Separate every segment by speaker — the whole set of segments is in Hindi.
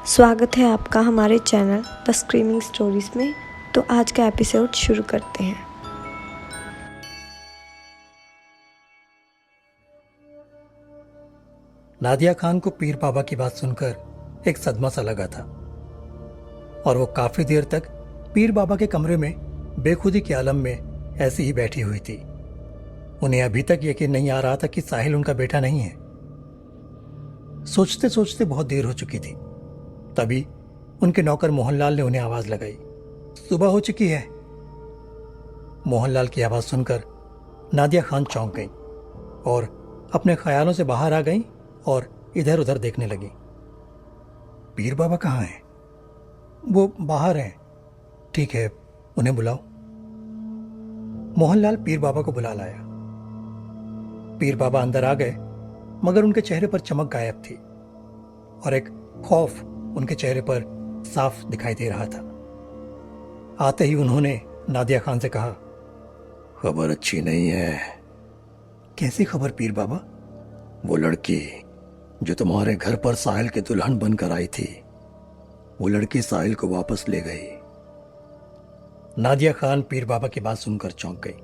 Speaker 1: स्वागत है आपका हमारे चैनल द स्क्रीमिंग स्टोरीज में। तो आज का एपिसोड शुरू करते हैं।
Speaker 2: नादिया खान को पीर बाबा की बात सुनकर एक सदमा सा लगा था और वो काफी देर तक पीर बाबा के कमरे में बेखुदी के आलम में ऐसी ही बैठी हुई थी। उन्हें अभी तक यकीन नहीं आ रहा था कि साहिल उनका बेटा नहीं है। सोचते सोचते बहुत देर हो चुकी थी। तभी उनके नौकर मोहनलाल ने उन्हें आवाज लगाई, सुबह हो चुकी है। मोहनलाल की आवाज सुनकर नादिया खान चौंक गई और अपने ख्यालों से बाहर आ गई और इधर उधर देखने लगी। पीर बाबा कहाँ हैं? वो बाहर हैं। ठीक है, उन्हें बुलाओ। मोहनलाल पीर बाबा को बुला लाया। पीर बाबा अंदर आ गए, मगर उनके चेहरे पर चमक गायब थी और एक खौफ उनके चेहरे पर साफ दिखाई दे रहा था। आते ही उन्होंने नादिया खान से कहा, खबर अच्छी नहीं है। कैसी खबर पीर बाबा? वो लड़की जो तुम्हारे घर पर साहिल की दुल्हन बनकर आई थी, वो लड़की साहिल को वापस ले गई। नादिया खान पीर बाबा की बात सुनकर चौंक गई।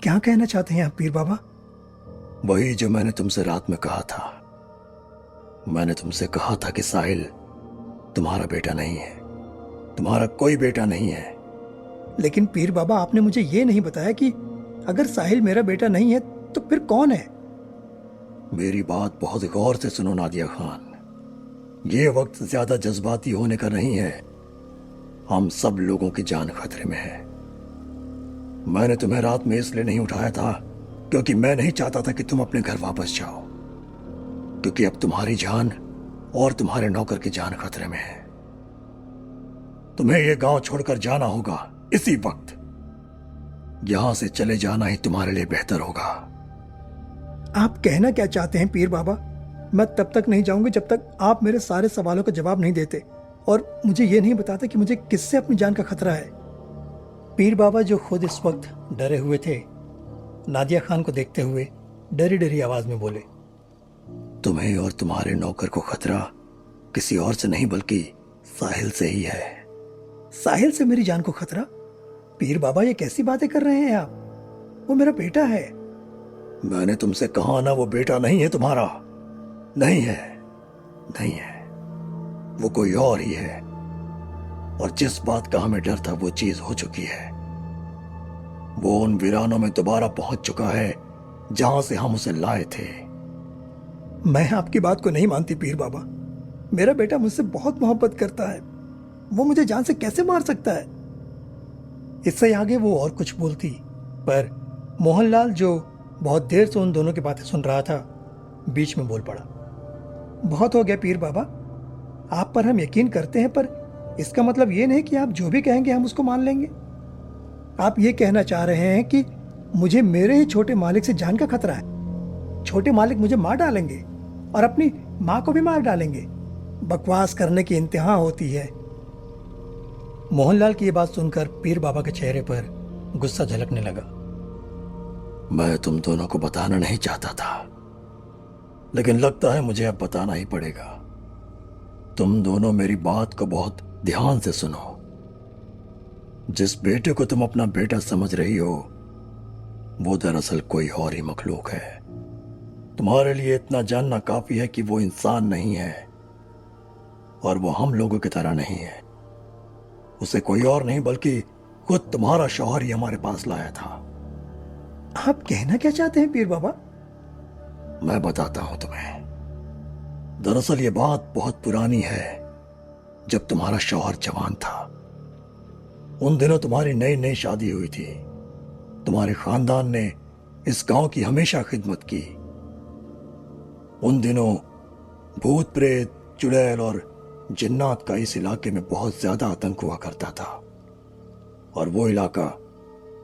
Speaker 2: क्या कहना चाहते हैं आप पीर बाबा? वही जो मैंने तुमसे रात में कहा था। मैंने तुमसे कहा था कि साहिल तुम्हारा बेटा नहीं है, तुम्हारा कोई बेटा नहीं है। लेकिन पीर बाबा, आपने मुझे यह नहीं बताया कि अगर साहिल मेरा बेटा नहीं है तो फिर कौन है? मेरी बात बहुत गौर से सुनो नादिया खान। ये वक्त ज्यादा जज्बाती होने का नहीं है। हम सब लोगों की जान खतरे में है। मैंने तुम्हें रात में इसलिए नहीं उठाया था क्योंकि मैं नहीं चाहता था कि तुम अपने घर वापस जाओ, क्योंकि अब तुम्हारी जान और तुम्हारे नौकर की जान खतरे में है। तुम्हें यह गांव छोड़कर जाना होगा इसी वक्त। यहां से चले जाना ही तुम्हारे लिए बेहतर होगा। आप कहना क्या चाहते हैं पीर बाबा? मैं तब तक नहीं जाऊंगी जब तक आप मेरे सारे सवालों का जवाब नहीं देते और मुझे यह नहीं बताते कि मुझे किससे अपनी जान का खतरा है। पीर बाबा, जो खुद इस वक्त डरे हुए थे, नादिया खान को देखते हुए डरी डरी आवाज में बोले, तुम्हें और तुम्हारे नौकर को खतरा किसी और से नहीं बल्कि साहिल से ही है। साहिल से मेरी जान को खतरा? पीर बाबा, ये कैसी बातें कर रहे हैं आप? वो मेरा बेटा है। मैंने तुमसे कहा ना, वो बेटा नहीं है तुम्हारा। नहीं है, नहीं है, वो कोई और ही है। और जिस बात का हमें डर था वो चीज हो चुकी है। वो उन वीरानों में दोबारा पहुंच चुका है जहां से हम उसे लाए थे। मैं आपकी बात को नहीं मानती पीर बाबा। मेरा बेटा मुझसे बहुत मोहब्बत करता है। वो मुझे जान से कैसे मार सकता है? इससे आगे वो और कुछ बोलती, पर मोहनलाल, जो बहुत देर से उन दोनों की बातें सुन रहा था, बीच में बोल पड़ा। बहुत हो गया पीर बाबा, आप पर हम यकीन करते हैं, पर इसका मतलब ये नहीं कि आप जो भी कहेंगे हम उसको मान लेंगे। आप ये कहना चाह रहे हैं कि मुझे मेरे ही छोटे मालिक से जान का खतरा है? छोटे मालिक मुझे मार डालेंगे और अपनी मां को भी मार डालेंगे? बकवास करने की इंतहा होती है। मोहनलाल की यह बात सुनकर पीर बाबा के चेहरे पर गुस्सा झलकने लगा। मैं तुम दोनों को बताना नहीं चाहता था, लेकिन लगता है मुझे अब बताना ही पड़ेगा। तुम दोनों मेरी बात को बहुत ध्यान से सुनो। जिस बेटे को तुम अपना बेटा समझ रही हो, वो दरअसल कोई और ही मखलूक है। तुम्हारे लिए इतना जानना काफी है कि वो इंसान नहीं है और वो हम लोगों की तरह नहीं है। उसे कोई और नहीं बल्कि खुद तुम्हारा शौहर ही हमारे पास लाया था। आप कहना क्या चाहते हैं पीर बाबा? मैं बताता हूं तुम्हें। दरअसल ये बात बहुत पुरानी है। जब तुम्हारा शौहर जवान था, उन दिनों तुम्हारी नई नई शादी हुई थी। तुम्हारे खानदान ने इस गांव की हमेशा खिदमत की। उन दिनों भूत प्रेत, चुड़ैल और जिन्नात का इस इलाके में बहुत ज्यादा आतंक हुआ करता था। और वो इलाका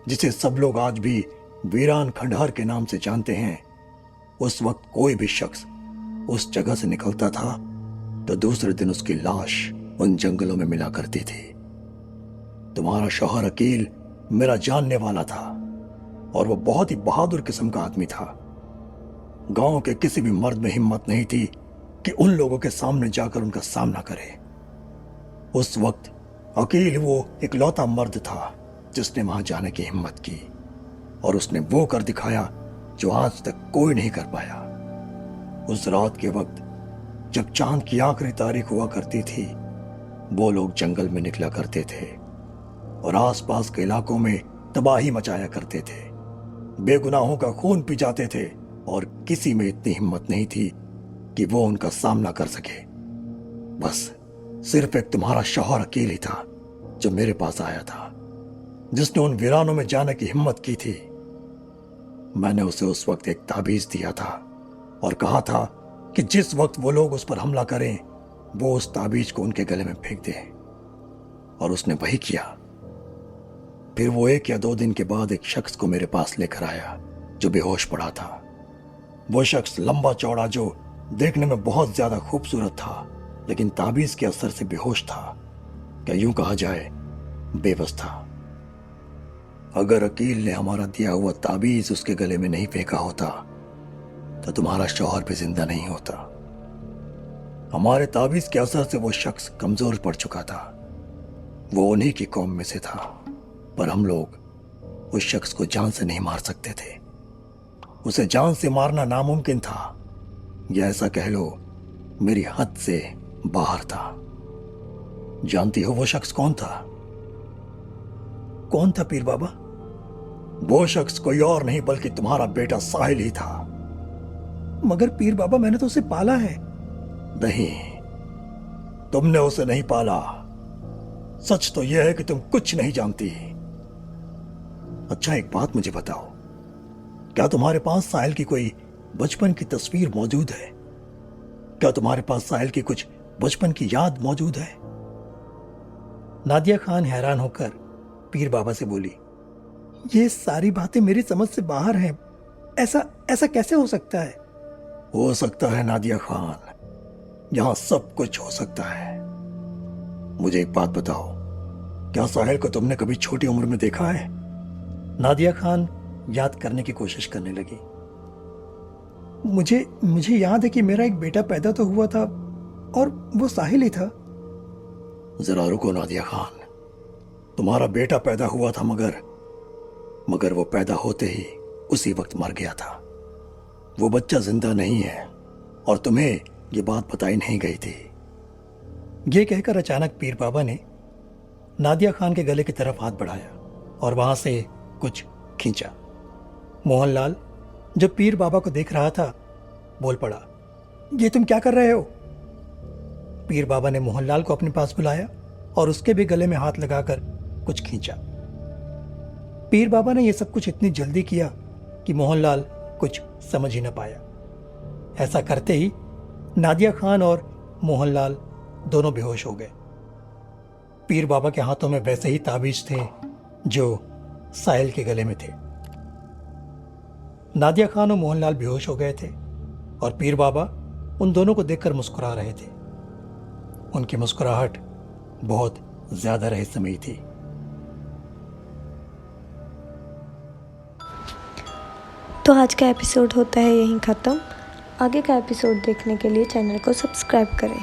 Speaker 2: जिसे सब लोग आज भी वीरान खंडहर के नाम से जानते हैं, उस वक्त कोई भी शख्स उस जगह से निकलता था तो दूसरे दिन उसकी लाश उन जंगलों में मिला करती थी। तुम्हारा शौहर अकील मेरा जानने वाला था और वो बहुत ही बहादुर किस्म का आदमी था। गांव के किसी भी मर्द में हिम्मत नहीं थी कि उन लोगों के सामने जाकर उनका सामना करे। उस वक्त अकील वो इकलौता मर्द था जिसने वहां जाने की हिम्मत की, और उसने वो कर दिखाया जो आज तक कोई नहीं कर पाया। उस रात के वक्त जब चांद की आखिरी तारीख हुआ करती थी, वो लोग जंगल में निकला करते थे और आसपास के इलाकों में तबाही मचाया करते थे। बेगुनाहों का खून पी जाते थे और किसी में इतनी हिम्मत नहीं थी कि वो उनका सामना कर सके। बस सिर्फ एक तुम्हारा शौहर अकेले ही था जो मेरे पास आया था, जिसने उन वीरानों में जाने की हिम्मत की थी। मैंने उसे उस वक्त एक ताबीज दिया था और कहा था कि जिस वक्त वो लोग उस पर हमला करें, वो उस ताबीज को उनके गले में फेंक दे, और उसने वही किया। फिर वो 1 या 2 दिन के बाद एक शख्स को मेरे पास लेकर आया जो बेहोश पड़ा था। वो शख्स लंबा चौड़ा जो देखने में बहुत ज्यादा खूबसूरत था, लेकिन ताबीज के असर से बेहोश था, क्या यूं कहा जाए बेबस था। अगर अकील ने हमारा दिया हुआ ताबीज उसके गले में नहीं फेंका होता तो तुम्हारा शौहर भी जिंदा नहीं होता। हमारे ताबीज के असर से वो शख्स कमजोर पड़ चुका था। वो उन्हीं की कौम में से था, पर हम लोग उस शख्स को जान से नहीं मार सकते थे। उसे जान से मारना नामुमकिन था, या ऐसा कह लो मेरी हद से बाहर था। जानती हो वो शख्स कौन था? कौन था पीर बाबा? वो शख्स कोई और नहीं बल्कि तुम्हारा बेटा साहिल ही था। मगर पीर बाबा, मैंने तो उसे पाला है। नहीं, तुमने उसे नहीं पाला। सच तो यह है कि तुम कुछ नहीं जानती। अच्छा, एक बात मुझे बताओ, क्या तुम्हारे पास साहिल की कोई बचपन की तस्वीर मौजूद है? क्या तुम्हारे पास साहिल की कुछ बचपन की याद मौजूद है? नादिया खान हैरान होकर पीर बाबा से बोली, ये सारी बातें मेरी समझ से बाहर हैं। ऐसा कैसे हो सकता है? हो सकता है नादिया खान, यहां सब कुछ हो सकता है। मुझे एक बात बताओ, क्या साहिल को तुमने कभी छोटी उम्र में देखा है? नादिया खान याद करने की कोशिश करने लगी। मुझे याद है कि मेरा एक बेटा पैदा तो हुआ था और वो साहिल ही था। जरा रुको नादिया खान, तुम्हारा बेटा पैदा हुआ था मगर वो पैदा होते ही उसी वक्त मर गया था। वो बच्चा जिंदा नहीं है और तुम्हें ये बात बताई नहीं गई थी। ये कहकर अचानक पीर बाबा ने नादिया खान के गले की तरफ हाथ बढ़ाया और वहां से कुछ खींचा। मोहनलाल, जो पीर बाबा को देख रहा था, बोल पड़ा, ये तुम क्या कर रहे हो? पीर बाबा ने मोहनलाल को अपने पास बुलाया और उसके भी गले में हाथ लगाकर कुछ खींचा। पीर बाबा ने यह सब कुछ इतनी जल्दी किया कि मोहनलाल कुछ समझ ही न पाया। ऐसा करते ही नादिया खान और मोहनलाल दोनों बेहोश हो गए। पीर बाबा के हाथों में वैसे ही ताबीज थे जो साहिल के गले में थे। नादिया खान और मोहनलाल बेहोश हो गए थे और पीर बाबा उन दोनों को देखकर मुस्कुरा रहे थे। उनकी मुस्कुराहट बहुत ज्यादा रहस्यमयी थी।
Speaker 1: तो आज का एपिसोड होता है यहीं ख़त्म। आगे का एपिसोड देखने के लिए चैनल को सब्सक्राइब करें।